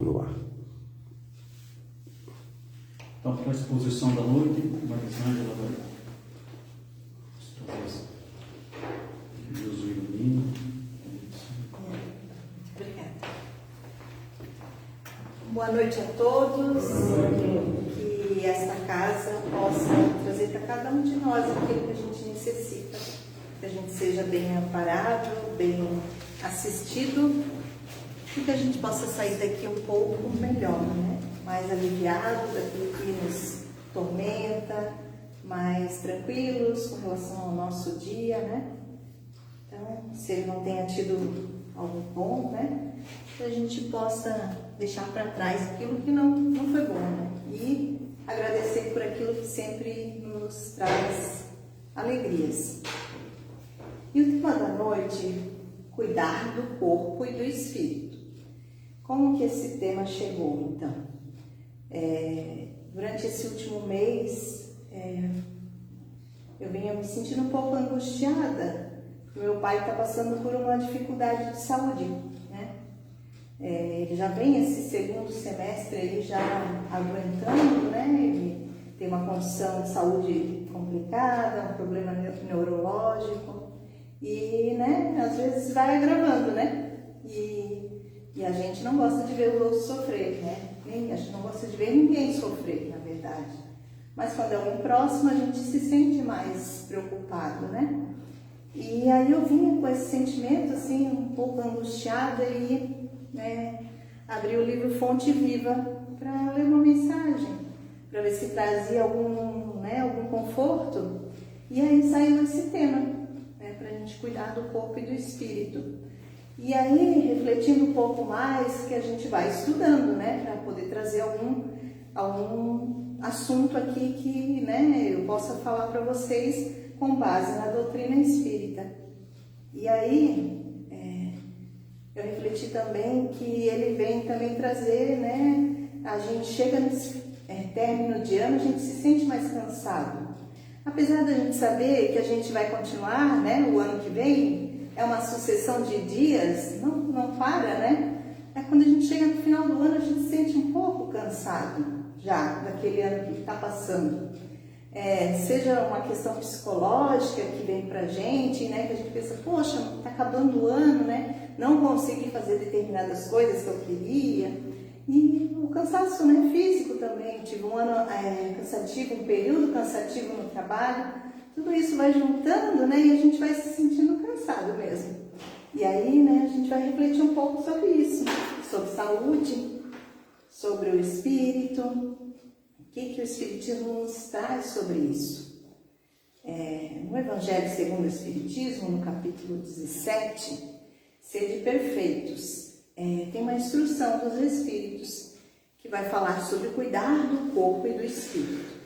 No ar. Então, para a exposição da noite, Marisângela vai. Deus o ilumine. Obrigada. Boa noite a todos. Que esta casa possa trazer para cada um de nós aquilo que a gente necessita. Que a gente seja bem amparado, bem assistido e que a gente possa sair daqui um pouco melhor, né? Mais aliviado daquilo que nos tormenta, mais tranquilos com relação ao nosso dia, né? Então, se ele não tenha tido algo bom, né? Que a gente possa deixar para trás aquilo que não foi bom, né? E agradecer por aquilo que sempre nos traz alegrias. E o tema da noite, cuidar do corpo e do espírito. Como que esse tema chegou, então? Durante esse último mês, eu vinha me sentindo um pouco angustiada. Meu pai está passando por uma dificuldade de saúde, né? Ele já vem esse segundo semestre aí já aguentando, né? Ele tem uma condição de saúde complicada, um problema neurológico e, né? Às vezes vai agravando, né? E a gente não gosta de ver o outro sofrer, né? A gente não gosta de ver ninguém sofrer, na verdade. Mas quando é alguém próximo, a gente se sente mais preocupado, né? E aí eu vinha com esse sentimento, assim, um pouco angustiada e abri o livro Fonte Viva para ler uma mensagem, para ver se trazia algum conforto. E aí saiu esse tema, né, para a gente cuidar do corpo e do espírito. E aí, refletindo um pouco mais, que a gente vai estudando, né, para poder trazer algum assunto aqui que, né, eu possa falar para vocês com base na doutrina espírita. E aí, eu refleti também que ele vem também trazer, né, a gente chega nesse término de ano, a gente se sente mais cansado. Apesar da gente saber que a gente vai continuar, né, o ano que vem, é uma sucessão de dias, não para, né? Quando a gente chega no final do ano, a gente se sente um pouco cansado já daquele ano que está passando. Seja uma questão psicológica que vem pra gente, né? Que a gente pensa, poxa, está acabando o ano, né? Não consegui fazer determinadas coisas que eu queria. E o cansaço, né? Físico também. Tive um ano cansativo, um período cansativo no trabalho. Tudo isso vai juntando, né? E a gente vai se sentindo cansado mesmo. E aí, né, a gente vai refletir um pouco sobre isso, sobre saúde, sobre o espírito, o que o Espiritismo nos traz sobre isso. No Evangelho segundo o Espiritismo, no capítulo 17, Sede perfeitos, tem uma instrução dos Espíritos que vai falar sobre cuidar do corpo e do espírito.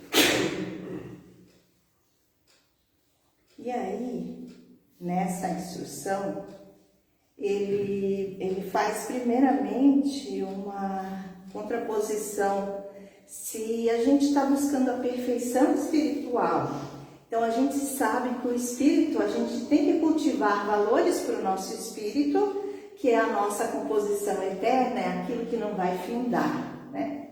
E aí, nessa instrução, ele faz primeiramente uma contraposição. Se a gente está buscando a perfeição espiritual, então a gente sabe que o espírito, a gente tem que cultivar valores para o nosso espírito, que é a nossa composição eterna, é aquilo que não vai findar, né?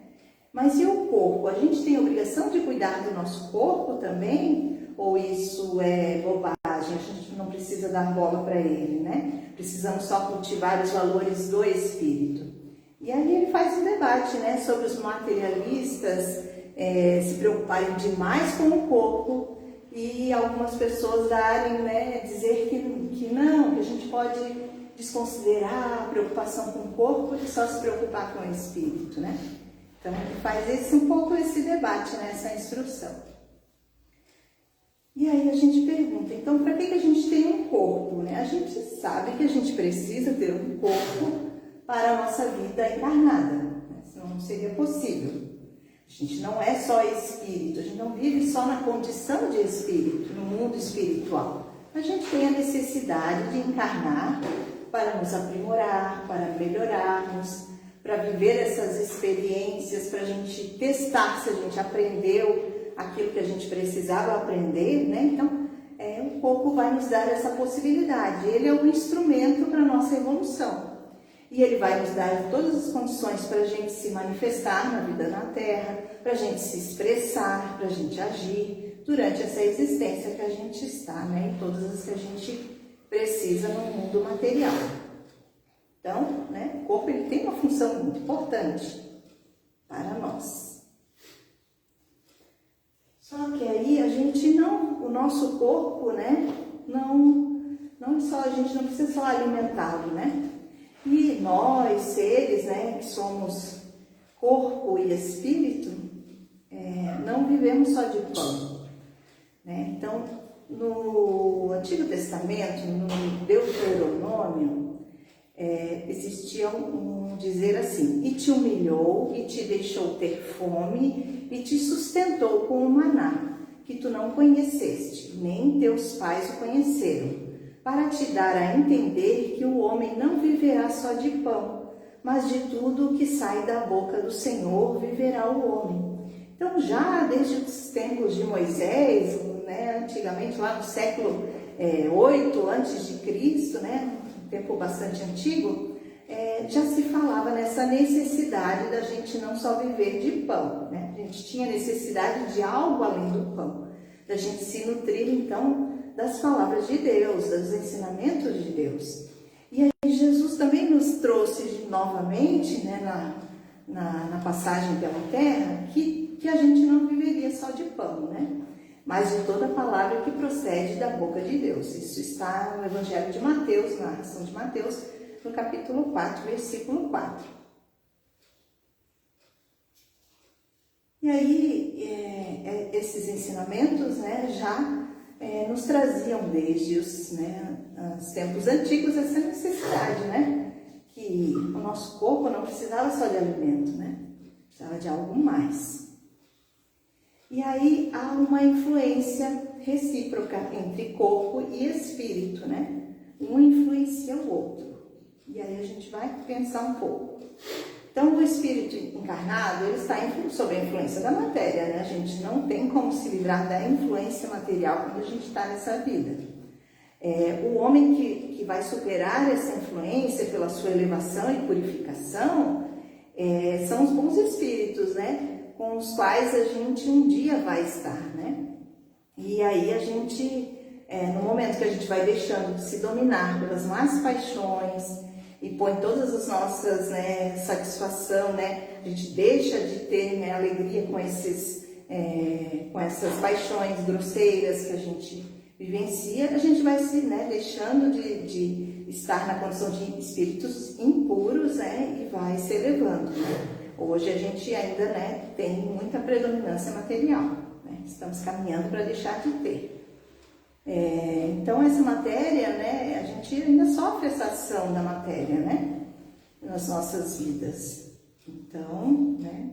Mas e o corpo? A gente tem a obrigação de cuidar do nosso corpo também? Ou isso é bobagem, a gente não precisa dar bola para ele, né? Precisamos só cultivar os valores do espírito. E aí ele faz um debate, né, sobre os materialistas se preocuparem demais com o corpo e algumas pessoas dizer que não, que a gente pode desconsiderar a preocupação com o corpo e só se preocupar com o espírito, né? Então ele faz um pouco esse debate nessa instrução. E aí a gente pergunta, então para que a gente tem um corpo, né? A gente sabe que a gente precisa ter um corpo para a nossa vida encarnada, né? Senão não seria possível. A gente não é só espírito, a gente não vive só na condição de espírito, no mundo espiritual. A gente tem a necessidade de encarnar para nos aprimorar, para melhorarmos, para viver essas experiências, para a gente testar se a gente aprendeu aquilo que a gente precisava aprender, né? Então, o corpo vai nos dar essa possibilidade. Ele é um instrumento para a nossa evolução. E Ele vai nos dar todas as condições para a gente se manifestar na vida na Terra, para a gente se expressar, para a gente agir durante essa existência que a gente está, né? E todas as que a gente precisa no mundo material. Então, né, o corpo ele tem uma função muito importante para nós. Só que aí a gente não, o nosso corpo, né, não só, a gente não precisa só alimentá-lo, né? E nós, seres, né, que somos corpo e espírito, não vivemos só de pão, né? Então, no Antigo Testamento, no Deuteronômio, existia um dizer assim: e te humilhou, e te deixou ter fome, e te sustentou com o maná, que tu não conheceste, nem teus pais o conheceram, para te dar a entender que o homem não viverá só de pão, mas de tudo o que sai da boca do Senhor viverá o homem. Então, já desde os tempos de Moisés, né, antigamente, lá no século 8 antes de Cristo, né, um tempo bastante antigo, já se falava nessa necessidade da gente não só viver de pão, né? A gente tinha necessidade de algo além do pão, da gente se nutrir, então, das palavras de Deus, dos ensinamentos de Deus. E aí Jesus também nos trouxe novamente, né, na passagem pela terra, que a gente não viveria só de pão, né? Mas de toda palavra que procede da boca de Deus. Isso está no Evangelho de Mateus, na narração de Mateus, no capítulo 4, versículo 4. E aí, esses ensinamentos, né, já nos traziam desde os tempos antigos essa necessidade, né? Que o nosso corpo não precisava só de alimento, né? Precisava de algo mais. E aí há uma influência recíproca entre corpo e espírito, né? Um influencia o outro. E aí a gente vai pensar um pouco. Então, o espírito encarnado, ele está sob a influência da matéria, né? A gente não tem como se livrar da influência material quando a gente está nessa vida. O homem que vai superar essa influência pela sua elevação e purificação são os bons espíritos, né? Com os quais a gente um dia vai estar, né? E aí a gente, no momento que a gente vai deixando de se dominar pelas más paixões e põe todas as nossas, né, satisfação, né? A gente deixa de ter, né, alegria com essas paixões grosseiras que a gente vivencia, a gente vai se, né, deixando de estar na condição de espíritos impuros, né, e vai se elevando, né? Hoje a gente ainda, né, tem muita predominância material, né? Estamos caminhando para deixar de ter. Então essa matéria, né, a gente ainda sofre essa ação da matéria, né, nas nossas vidas. Então, né,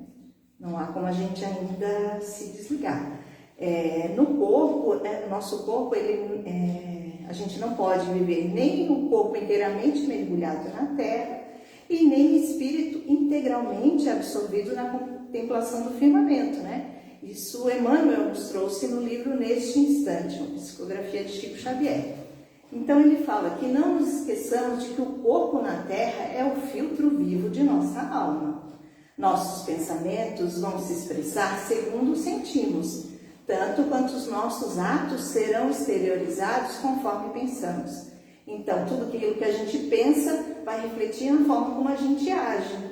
não há como a gente ainda se desligar. No corpo, nosso corpo, a gente não pode viver nem o corpo inteiramente mergulhado na terra e nem o espírito integralmente absorvido na contemplação do firmamento, né? Isso Emmanuel nos trouxe no livro Neste Instante, uma psicografia de Chico Xavier. Então ele fala que não nos esqueçamos de que o corpo na terra é o filtro vivo de nossa alma. Nossos pensamentos vão se expressar segundo sentimos, tanto quanto os nossos atos serão exteriorizados conforme pensamos. Então, tudo aquilo que a gente pensa vai refletir na forma como a gente age.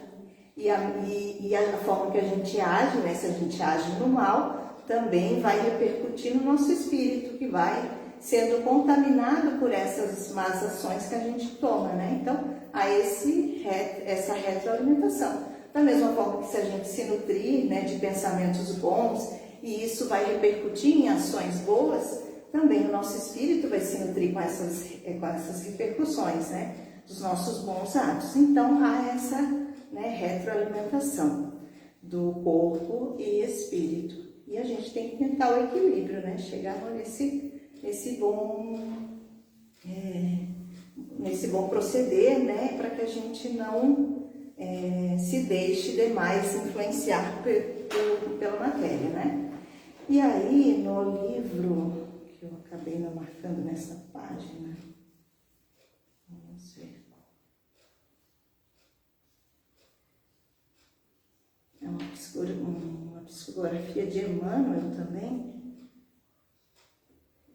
E a forma que a gente age, né, se a gente age no mal, também vai repercutir no nosso espírito, que vai sendo contaminado por essas más ações que a gente toma, né? Então, há essa retroalimentação. Da mesma forma que se a gente se nutrir, né, de pensamentos bons, e isso vai repercutir em ações boas, também o nosso espírito vai se nutrir com essas repercussões, né, dos nossos bons atos. Então, há essa, né, retroalimentação do corpo e espírito. E a gente tem que tentar o equilíbrio, né, chegar nesse bom proceder, né, para que a gente não se deixe demais influenciar pela matéria, né. E aí, no livro que eu acabei não marcando nessa página, vamos ver. uma psicografia de Emmanuel também.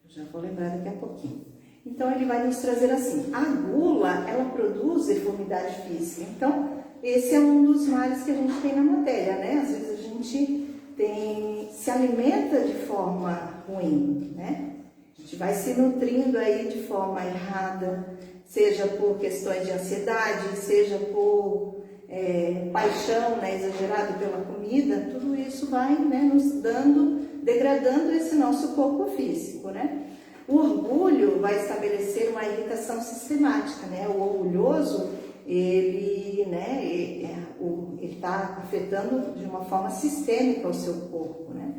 Eu já vou lembrar daqui a pouquinho. Então ele vai nos trazer assim, a gula, ela produz deformidade física. Então, esse é um dos males que a gente tem na matéria, né? Às vezes a gente se alimenta de forma ruim, né? A gente vai se nutrindo aí de forma errada, seja por questões de ansiedade, seja por paixão, né, exagerada pela comida. Tudo isso vai, né, nos degradando esse nosso corpo físico, né? O orgulho vai estabelecer uma irritação sistemática, né? O orgulhoso, ele está afetando de uma forma sistêmica o seu corpo, né?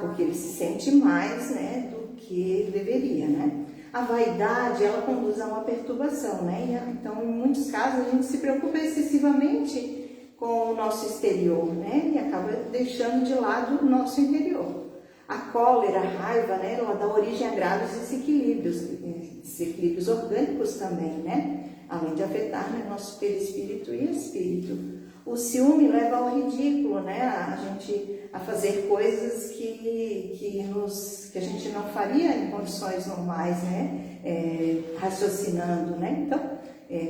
Porque ele se sente mais, né, do que deveria, né? A vaidade, ela conduz a uma perturbação, né? Então, em muitos casos, a gente se preocupa excessivamente com o nosso exterior, né? E acaba deixando de lado o nosso interior. A cólera, a raiva, né? Ela dá origem a graves desequilíbrios orgânicos também, né? Além de afetar, né, nosso perispírito e espírito. O ciúme leva ao ridículo, né? A fazer coisas que a gente não faria em condições normais, né? Raciocinando, né? Então,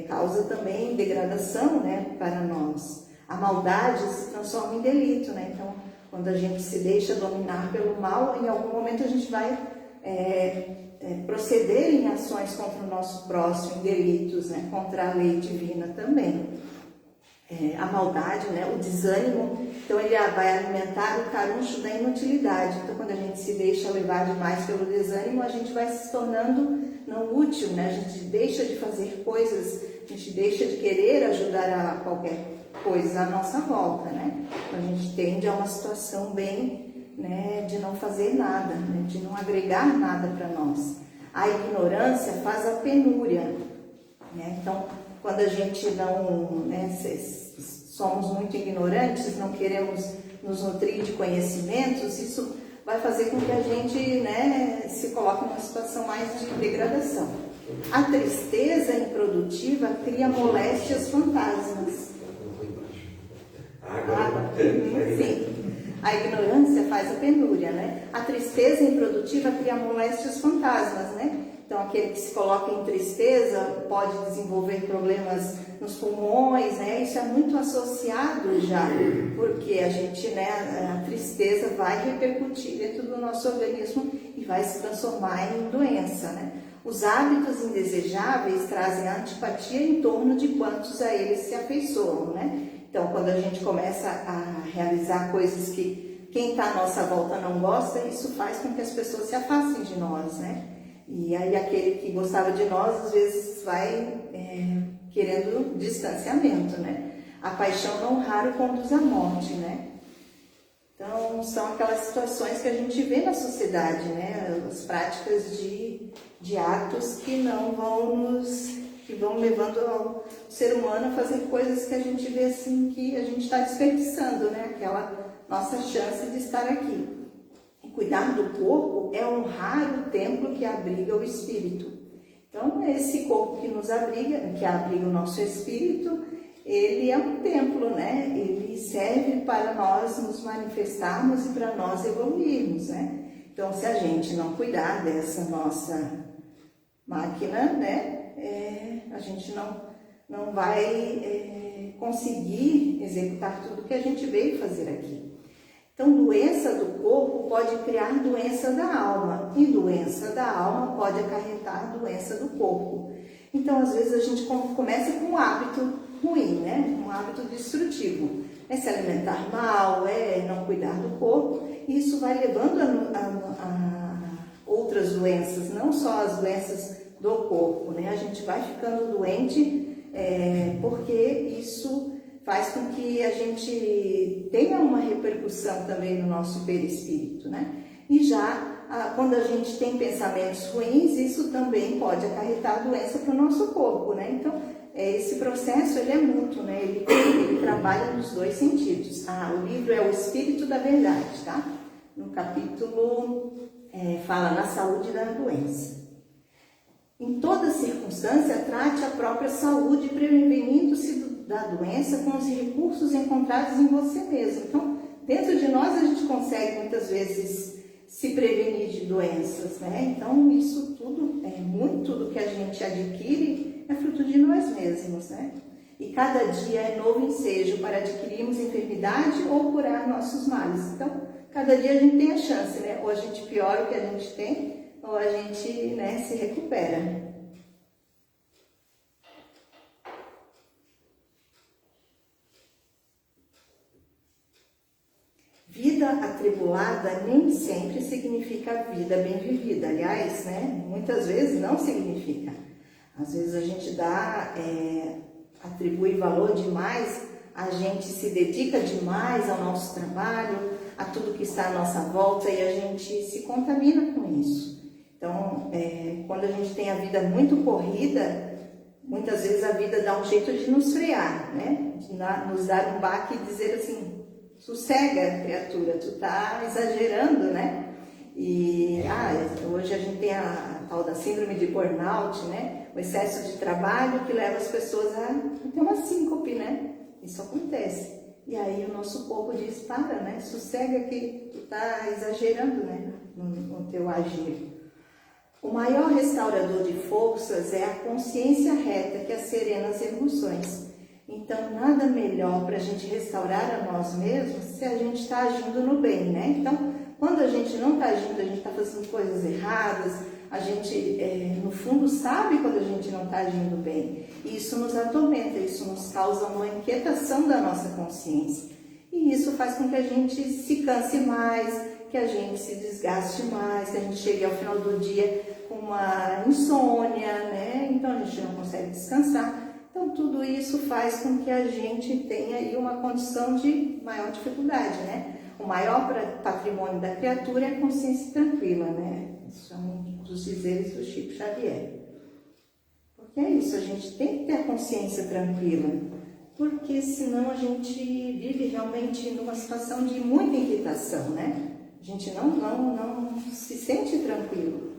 causa também degradação, né, para nós. A maldade se transforma em delito, né? Então, quando a gente se deixa dominar pelo mal, em algum momento a gente vai proceder em ações contra o nosso próximo, em delitos, né? Contra a lei divina também. A maldade, né? O desânimo, então ele vai alimentar o caruncho da inutilidade. Então, quando a gente se deixa levar demais pelo desânimo, a gente vai se tornando não útil, né? A gente deixa de fazer coisas, a gente deixa de querer ajudar a qualquer coisa à nossa volta, né? Então, a gente tende a uma situação bem, né, de não fazer nada, né? De não agregar nada para nós. A ignorância faz a penúria, né? Então, quando a gente não, né, somos muito ignorantes, não queremos nos nutrir de conhecimentos, isso vai fazer com que a gente, né, se coloque numa situação mais de degradação. A tristeza improdutiva cria moléstias fantasmas. Sim. A ignorância faz a penúria, né? A tristeza improdutiva cria moléstias fantasmas, né? Então, aquele que se coloca em tristeza pode desenvolver problemas nos pulmões, né? Isso é muito associado já, porque a gente, né, a tristeza vai repercutir dentro do nosso organismo e vai se transformar em doença, né? Os hábitos indesejáveis trazem a antipatia em torno de quantos a eles se afeiçoam, né? Então, quando a gente começa a realizar coisas que quem está à nossa volta não gosta, isso faz com que as pessoas se afastem de nós, né? E aí aquele que gostava de nós, às vezes, vai querendo distanciamento, né? A paixão não raro conduz à morte, né? Então, são aquelas situações que a gente vê na sociedade, né? As práticas de atos que não vão que vão levando ao ser humano a fazer coisas que a gente vê assim, que a gente está desperdiçando, né? Aquela nossa chance de estar aqui. E cuidar do corpo é honrar o templo que abriga o espírito. Então, esse corpo que nos abriga, que abriga o nosso espírito, ele é um templo, né? Ele serve para nós nos manifestarmos e para nós evoluirmos, né? Então, se a gente não cuidar dessa nossa máquina, né? A gente não vai conseguir executar tudo que a gente veio fazer aqui. Então, doença do corpo pode criar doença da alma, e doença da alma pode acarretar doença do corpo. Então, às vezes, a gente começa com um hábito ruim, né? Um hábito destrutivo. Se alimentar mal, não cuidar do corpo, e isso vai levando a outras doenças, não só as doenças do corpo, né? A gente vai ficando doente porque isso faz com que a gente tenha uma repercussão também no nosso perispírito, né? E já quando a gente tem pensamentos ruins, isso também pode acarretar doença para o nosso corpo, né? Então, esse processo ele é mútuo, né? Ele trabalha nos dois sentidos. O livro é O Espírito da Verdade, tá? No capítulo fala na saúde da doença. Em toda circunstância, trate a própria saúde, prevenindo-se da doença com os recursos encontrados em você mesmo. Então, dentro de nós a gente consegue muitas vezes se prevenir de doenças, né? Então, isso tudo, muito do que a gente adquire é fruto de nós mesmos, né? E cada dia é novo ensejo para adquirirmos enfermidade ou curar nossos males. Então, cada dia a gente tem a chance, né? Ou a gente piora o que a gente tem, ou a gente, né, se recupera. Vida atribulada nem sempre significa vida bem vivida. Aliás, né, muitas vezes não significa. Às vezes a gente atribui valor demais, a gente se dedica demais ao nosso trabalho, a tudo que está à nossa volta e a gente se contamina com isso. Então, quando a gente tem a vida muito corrida, muitas vezes a vida dá um jeito de nos frear, né? De nos dar um baque e dizer assim, sossega, criatura, tu tá exagerando, né? E hoje a gente tem a tal da síndrome de burnout, né? O excesso de trabalho que leva as pessoas a ter uma síncope, né? Isso acontece. E aí o nosso corpo diz, para, né? Sossega que tu tá exagerando, né? No teu agir. O maior restaurador de forças é a consciência reta que acerena as emoções. Então, nada melhor para a gente restaurar a nós mesmos se a gente está agindo no bem, né? Então, quando a gente não está agindo, a gente está fazendo coisas erradas, a gente, no fundo, sabe quando a gente não está agindo bem. E isso nos atormenta, isso nos causa uma inquietação da nossa consciência. E isso faz com que a gente se canse mais, que a gente se desgaste mais, que a gente chegue ao final do dia com uma insônia, né? Então, a gente não consegue descansar. Então, tudo isso faz com que a gente tenha aí uma condição de maior dificuldade, né? O maior patrimônio da criatura é a consciência tranquila, né? Isso é um dos dizeres do Chico Xavier. Porque é isso, a gente tem que ter a consciência tranquila, porque senão a gente vive realmente numa situação de muita inquietação, né? A gente não se sente tranquilo.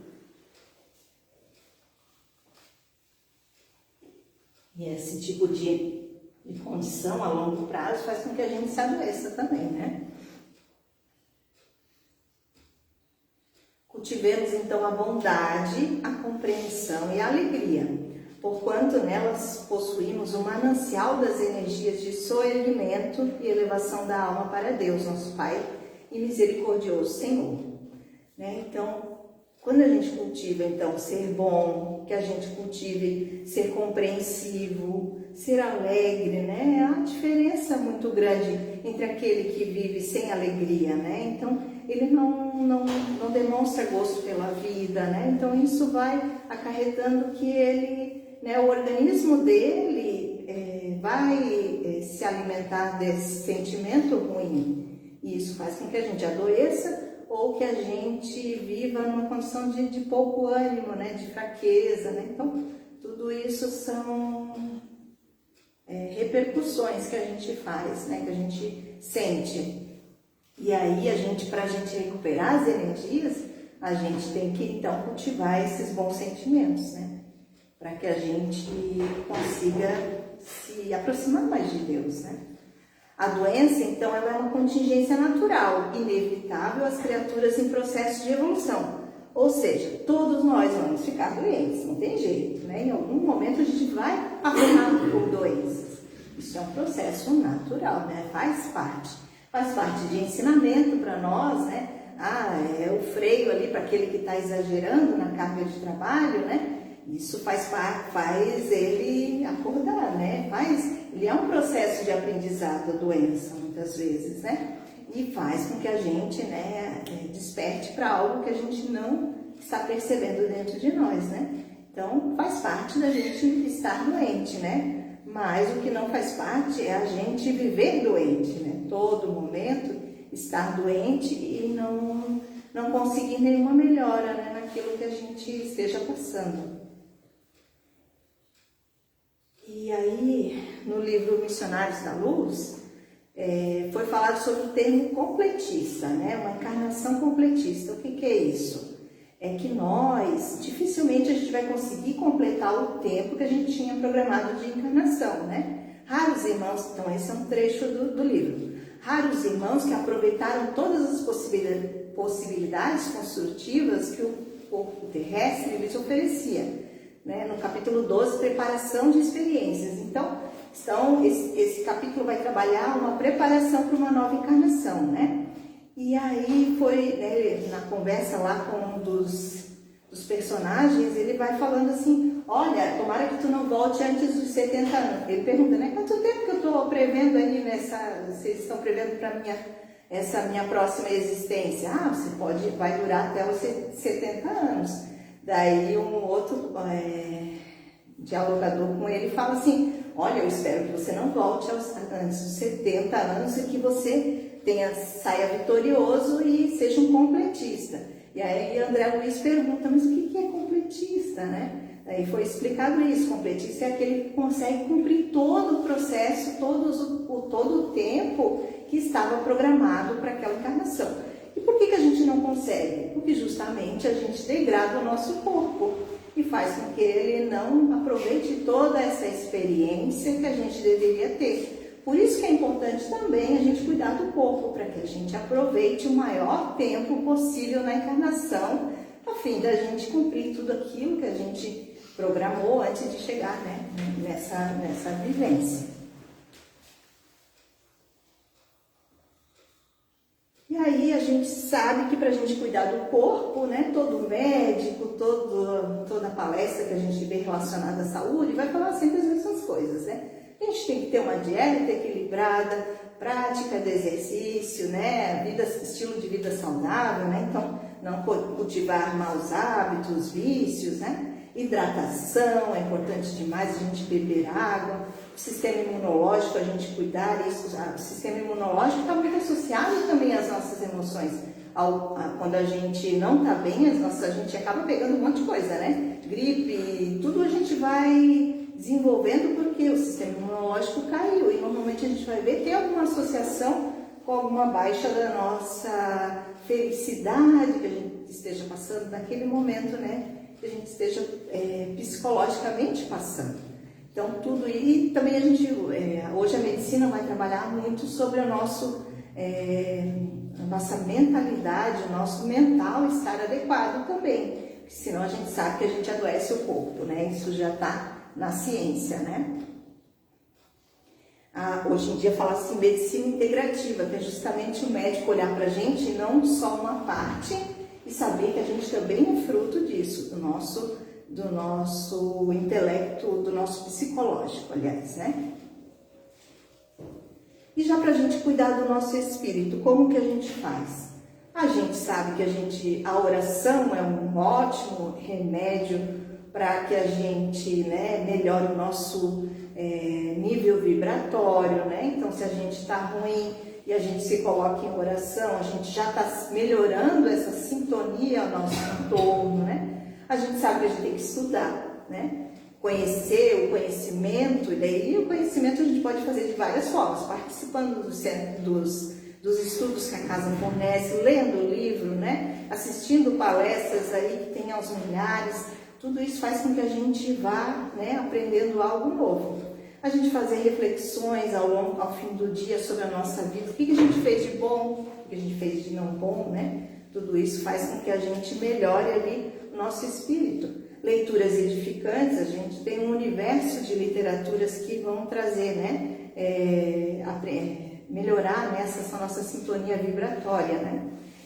E esse tipo de condição a longo prazo faz com que a gente se adoeça também, né? Cultivemos então a bondade, a compreensão e a alegria, porquanto nelas possuímos o manancial das energias de soerguimento e elevação da alma para Deus, nosso Pai e misericordioso Senhor. Né? Então, quando a gente cultiva, então, ser bom, que a gente cultive ser compreensivo, ser alegre, né? Há uma diferença muito grande entre aquele que vive sem alegria, né? Então, ele não demonstra gosto pela vida, né? Então, isso vai acarretando que ele, né, o organismo dele vai se alimentar desse sentimento ruim. E isso faz com que a gente adoeça, ou que a gente viva numa condição de pouco ânimo, né, de fraqueza, né? Então, tudo isso são repercussões que a gente faz, né, que a gente sente. E aí, para a gente recuperar as energias, a gente tem que, então, cultivar esses bons sentimentos, né, para que a gente consiga se aproximar mais de Deus, né? A doença, então, ela é uma contingência natural, inevitável às criaturas em processo de evolução. Ou seja, todos nós vamos ficar doentes, não tem jeito, né? Em algum momento a gente vai passar por doenças. Isso é um processo natural, né? Faz parte de ensinamento para nós, né? É o freio ali para aquele que está exagerando na carga de trabalho, né? Isso faz ele acordar, né? Ele é um processo de aprendizado, a doença, muitas vezes, né? E faz com que a gente, né, desperte para algo que a gente não está percebendo dentro de nós, né? Então, faz parte da gente estar doente, né? Mas o que não faz parte é a gente viver doente, né? Todo momento estar doente e não conseguir nenhuma melhora, né, naquilo que a gente esteja passando. E aí, no livro Missionários da Luz, foi falado sobre o termo completista, né? Uma encarnação completista. O que é isso? É que dificilmente a gente vai conseguir completar o tempo que a gente tinha programado de encarnação, né? Raros irmãos, então esse é um trecho do livro. Raros irmãos que aproveitaram todas as possibilidades construtivas que o corpo terrestre lhes oferecia. Né? No capítulo 12, preparação de experiências. Então esse capítulo vai trabalhar uma preparação para uma nova encarnação, né? E aí foi, né, na conversa lá com um dos personagens, ele vai falando assim, olha, tomara que tu não volte antes dos 70 anos. Ele pergunta, né, quanto tempo que eu estou prevendo aí vocês estão prevendo para essa minha próxima existência? Ah, vai durar até os 70 anos. Daí um outro dialogador com ele fala assim, olha, eu espero que você não volte antes dos 70 anos e que você saia vitorioso e seja um completista. E aí André Luiz pergunta, mas o que é completista, né? Aí foi explicado isso, completista é aquele que consegue cumprir todo o processo, todo o tempo que estava programado para aquela encarnação. E por que a gente não consegue? Porque justamente a gente degrada o nosso corpo e faz com que ele não aproveite toda essa experiência que a gente deveria ter. Por isso que é importante também a gente cuidar do corpo, para que a gente aproveite o maior tempo possível na encarnação, a fim da gente cumprir tudo aquilo que a gente programou antes de chegar, né, nessa vivência. E aí a gente sabe que para a gente cuidar do corpo, né, todo médico, toda palestra que a gente vê relacionada à saúde, vai falar sempre as mesmas coisas, né? A gente tem que ter uma dieta equilibrada, prática de exercício, né? Estilo de vida saudável, né? Então, não cultivar maus hábitos, vícios, né? Hidratação, é importante demais a gente beber água. O sistema imunológico, a gente cuidar isso. O sistema imunológico está muito associado também às nossas emoções. Quando a gente não está bem, a gente acaba pegando um monte de coisa, né? Gripe, tudo a gente vai desenvolvendo porque o sistema imunológico caiu e normalmente a gente vai ver tem alguma associação com alguma baixa da nossa felicidade que a gente esteja passando naquele momento, né? Que a gente esteja psicologicamente passando. Então tudo, e também a gente, hoje a medicina vai trabalhar muito sobre a nossa mentalidade, o nosso mental estar adequado também, porque senão a gente sabe que a gente adoece o corpo, né? Isso já está na ciência, né? Hoje em dia fala-se em medicina integrativa, que é justamente o médico olhar para a gente, não só uma parte, e saber que a gente também é fruto disso, do nosso intelecto, do nosso psicológico, aliás, né? E já para a gente cuidar do nosso espírito, como que a gente faz? A gente sabe que a oração é um ótimo remédio para que a gente, né, melhore o nosso nível vibratório, né? Então, se a gente está ruim e a gente se coloca em oração, a gente já está melhorando essa sintonia ao nosso entorno, né? A gente sabe que a gente tem que estudar, né? Conhecer o conhecimento, e daí o conhecimento a gente pode fazer de várias formas, participando dos estudos que a casa fornece, lendo o livro, né? Assistindo palestras aí que tem aos milhares. Tudo isso faz com que a gente vá, né, aprendendo algo novo. A gente fazer reflexões ao fim do dia sobre a nossa vida. O que a gente fez de bom, o que a gente fez de não bom, né? Tudo isso faz com que a gente melhore ali o nosso espírito. Leituras edificantes, a gente tem um universo de literaturas que vão trazer, né? Melhorar essa nossa sintonia vibratória, né?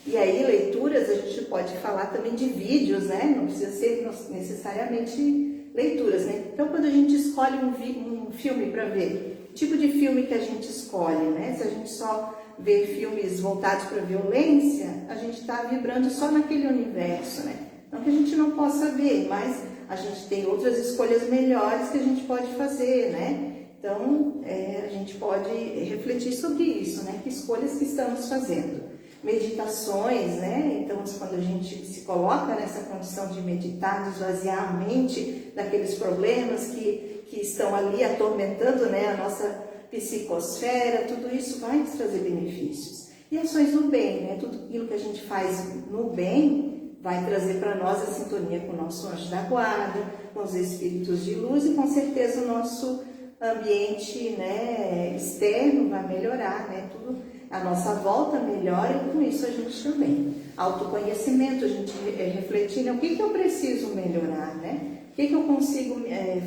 E aí, leituras, a gente pode falar também de vídeos, né? Não precisa ser necessariamente leituras, né? Então, quando a gente escolhe um filme para ver, o tipo de filme que a gente escolhe, né? Se a gente só vê filmes voltados para violência, a gente está vibrando só naquele universo, né? Não que a gente não possa ver, mas a gente tem outras escolhas melhores que a gente pode fazer, né? Então, a gente pode refletir sobre isso, né? Que escolhas que estamos fazendo. Meditações, né? Então, quando a gente se coloca nessa condição de meditar, de esvaziar a mente daqueles problemas que estão ali atormentando, né, a nossa psicosfera, tudo isso vai nos trazer benefícios. E ações do bem, né? Tudo aquilo que a gente faz no bem vai trazer para nós a sintonia com o nosso anjo da guarda, com os espíritos de luz e com certeza o nosso ambiente, né, externo vai melhorar, né, tudo, a nossa volta melhora e com isso a gente também. Autoconhecimento, a gente refletir, né, o que eu preciso melhorar, né? O que eu consigo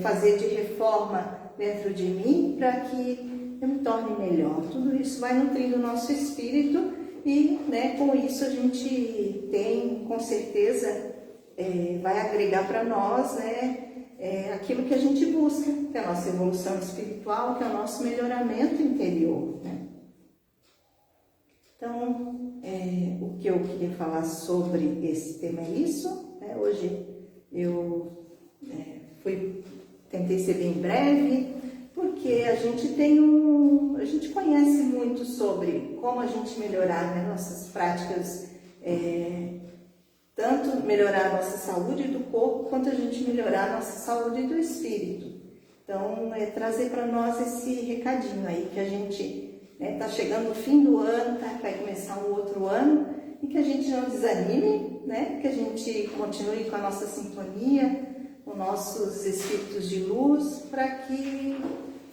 fazer de reforma dentro de mim para que eu me torne melhor. Tudo isso vai nutrindo o nosso espírito e, né, com isso a gente tem, com certeza, vai agregar para nós, né, aquilo que a gente busca, que é a nossa evolução espiritual, que é o nosso melhoramento interior, né? Então, o que eu queria falar sobre esse tema é isso, né? Hoje eu tentei ser bem breve, porque a gente conhece muito sobre como a gente melhorar, né, nossas práticas, tanto melhorar a nossa saúde do corpo, quanto a gente melhorar a nossa saúde do espírito. Então, trazer para nós esse recadinho aí, que a gente está chegando no fim do ano, vai começar um outro ano, e que a gente não desanime, né, que a gente continue com a nossa sintonia, com nossos espíritos de luz, para que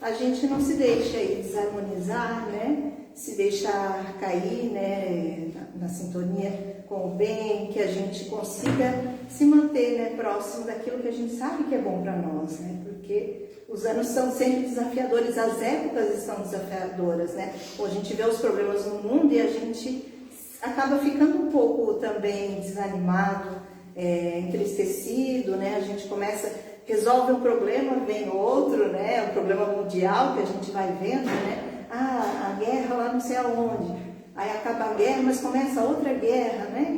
a gente não se deixe aí desarmonizar, né? Se deixar cair, né, na sintonia com o bem, que a gente consiga se manter, né, próximo daquilo que a gente sabe que é bom para nós, né? Porque os anos são sempre desafiadores, as épocas estão desafiadoras, né? Ou a gente vê os problemas no mundo e a gente acaba ficando um pouco também desanimado, entristecido, né? A gente resolve um problema, vem outro, né? Um problema mundial que a gente vai vendo, né? A guerra lá não sei aonde, aí acaba a guerra, mas começa outra guerra, né?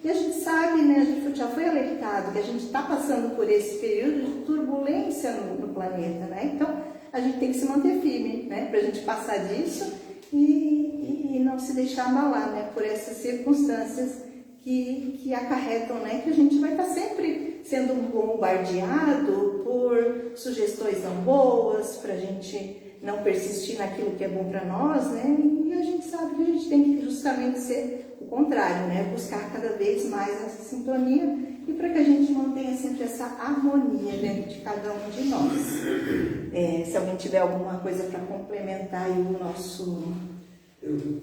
E a gente sabe, né? A gente já foi alertado que a gente está passando por esse período de turbulência no planeta, né? Então a gente tem que se manter firme, né? Para a gente passar disso e não se deixar abalar, né? Por essas circunstâncias que acarretam, né, que a gente vai estar sempre sendo bombardeado por sugestões não boas, para a gente não persistir naquilo que é bom para nós, né, e a gente sabe que a gente tem que justamente ser o contrário, né, buscar cada vez mais essa sintonia e para que a gente mantenha sempre essa harmonia dentro de cada um de nós. Se alguém tiver alguma coisa para complementar aí o nosso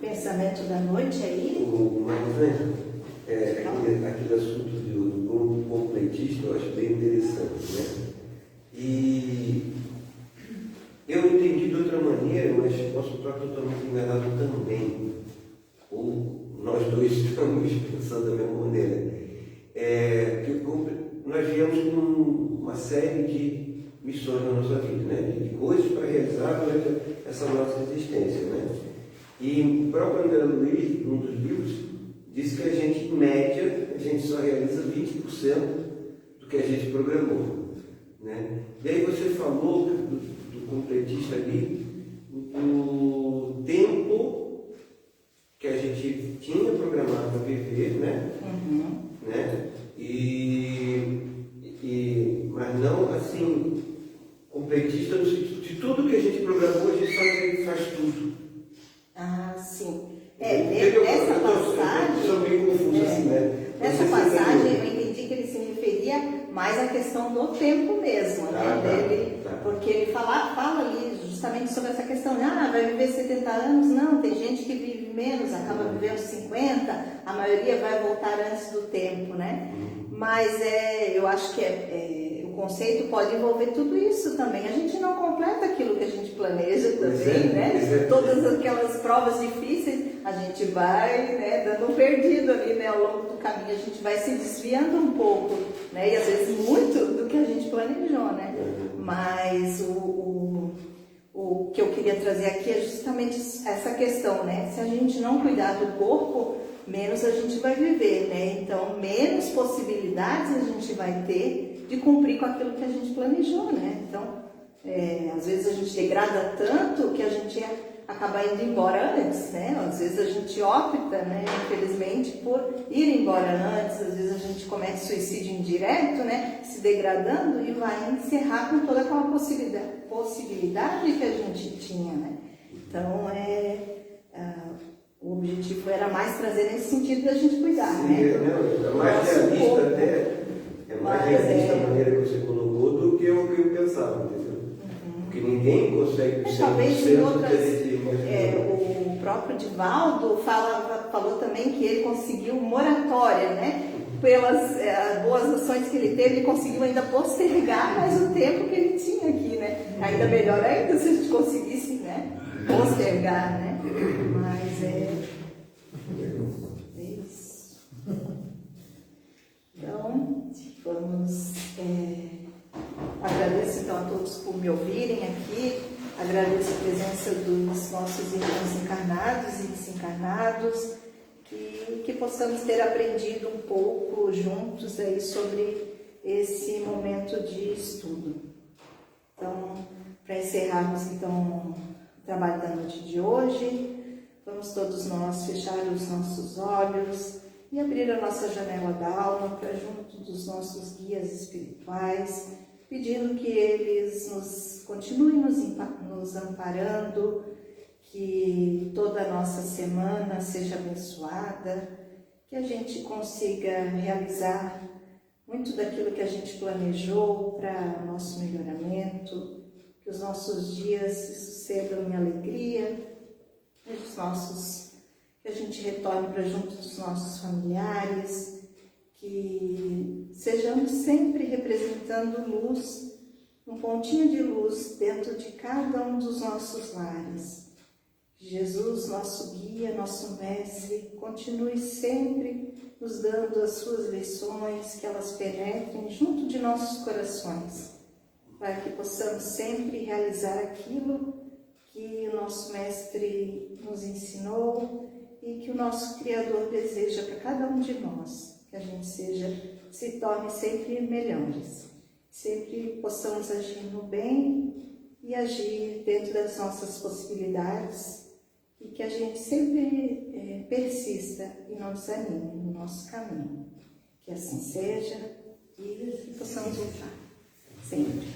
pensamento da noite aí. Aquele assunto do completista eu acho bem interessante, né? E eu entendi de outra maneira, mas posso estar totalmente enganado também. Ou nós dois estamos pensando da mesma maneira. Que nós viemos com uma série de missões na nossa vida, né? De coisas para realizar durante essa nossa existência, né? E o próprio André Luiz, num dos livros, disse que a gente, em média, a gente só realiza 20% do que a gente programou, né? E aí você falou do completista ali, o tempo que a gente tinha programado para viver, né? Uhum. Né? Mas não assim, completista no sentido de tudo que a gente programou, a gente faz tudo. Ah, sim. Nessa passagem, sou meio confuso assim, né? Nessa passagem eu entendi que ele se referia mais à questão do tempo mesmo, né? Porque ele fala ali justamente sobre essa questão de vai viver 70 anos, não, tem gente que vive menos, acaba vivendo 50, a maioria vai voltar antes do tempo, né? Mas eu acho que o conceito pode envolver tudo isso também. A gente não completa aquilo que a gente planeja também, né? Todas aquelas provas difíceis, a gente vai, né, dando um perdido ali, né, ao longo do caminho, a gente vai se desviando um pouco, né? E às vezes muito do que a gente planejou, né? Mas o que eu queria trazer aqui é justamente essa questão, né? Se a gente não cuidar do corpo, menos a gente vai viver, né? Então, menos possibilidades a gente vai ter de cumprir com aquilo que a gente planejou, né? Então, às vezes a gente degrada tanto que a gente acaba indo embora antes, né? Às vezes a gente opta, né, infelizmente, por ir embora antes, às vezes a gente comete suicídio indireto, né, se degradando e vai encerrar com toda aquela possibilidade que a gente tinha, né? Então, o objetivo era mais trazer nesse sentido da gente cuidar, né? É mais realista até, a maneira que você colocou do que eu pensava, entendeu? Porque ninguém consegue Mas ser talvez em outras, mas o próprio Divaldo falou também que ele conseguiu moratória, né? Pelas boas ações que ele teve, ele conseguiu ainda postergar mais o tempo que ele tinha aqui, né? Ainda melhor ainda se a gente conseguisse, né? Postergar, né? Mas é isso. Então, vamos... agradeço então a todos por me ouvirem aqui, agradeço a presença dos nossos irmãos encarnados e desencarnados, que possamos ter aprendido um pouco juntos aí sobre esse momento de estudo. Então, para encerrarmos então o trabalho da noite de hoje, vamos todos nós fechar os nossos olhos e abrir a nossa janela da alma para junto dos nossos guias espirituais, pedindo que eles continuem nos amparando, que toda a nossa semana seja abençoada, que a gente consiga realizar muito daquilo que a gente planejou para o nosso melhoramento, que os nossos dias se sucedam em alegria, que a gente retorne para junto dos nossos familiares, que sejamos sempre representando luz, um pontinho de luz dentro de cada um dos nossos lares. Jesus, nosso guia, nosso mestre, continue sempre nos dando as suas lições, que elas penetrem junto de nossos corações, para que possamos sempre realizar aquilo que o nosso mestre nos ensinou e que o nosso Criador deseja para cada um de nós, que a gente se torne sempre melhores, sempre possamos agir no bem e agir dentro das nossas possibilidades e que a gente sempre persista e não desanime no nosso caminho. Que assim seja e que possamos lutar sempre.